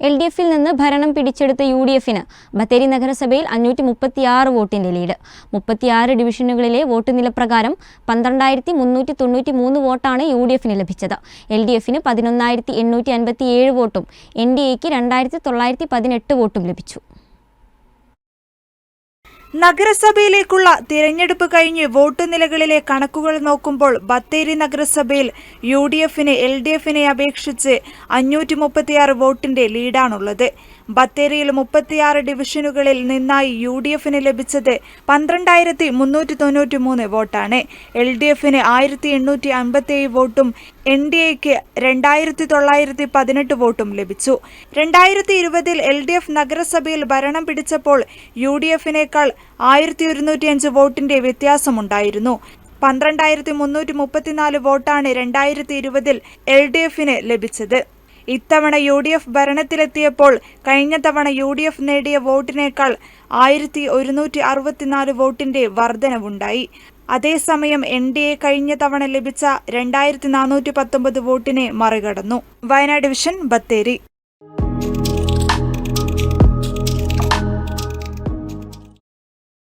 LDFിൽ നിന്ന് ഭരണം പിടിച്ചെടുത്ത UDFിന് ബത്തേരി നഗരസഭയിൽ 536 വോട്ടിന്റെ ലീഡ്. 36 ഡിവിഷനുകളിലെ വോട്ട് നിലപ്രകാരം 12,393 വോട്ടാണ് UDFിന് ലഭിച്ചത്. LDFിന് 11,857 വോട്ടും NDAക്ക് 2,918 വോട്ടും ലഭിച്ചു. നഗരസഭയിലേക്കുള്ള തിരഞ്ഞെടുപ്പ് കഴിഞ്ഞ് വോട്ട് നിലകളിലെ കണക്കുകൾ നോക്കുമ്പോൾ ബത്തേരി നഗരസഭയിൽ UDFിന് LDFിനെ അപേക്ഷിച്ച് 536 വോട്ടിന്റെ ലീഡാണുള്ളത്. ബത്തേരിയിൽ 36 ഡിവിഷനുകളിൽ നിന്നായി UDFിന് ലഭിച്ചത് 12,393 വോട്ടാണ്. LDFിന് 1,857 വോട്ടും NDAക്ക് 2,918 വോട്ടും ലഭിച്ചു. 2020 LDF നഗരസഭയിൽ ഭരണം പിടിച്ചപ്പോൾ UDFിനേക്കാൾ 1,105 വോട്ടിന്റെ വ്യത്യാസമുണ്ടായിരുന്നു. 12,334 വോട്ടാണ് 2020 LDFിന് ലഭിച്ചത്. ഇത്തവണ UDF ഭരണത്തിലെത്തിയപ്പോൾ കഴിഞ്ഞ തവണ UDF നേടിയ വോട്ടിനേക്കാൾ 1,164 വോട്ടിന്റെ വർധനവുണ്ടായി. അതേസമയം NDA കഴിഞ്ഞ തവണ ലഭിച്ച 2,419 വോട്ടിനെ മറികടന്നു. വയനാട് ഡിവിഷൻ, ബത്തേരി.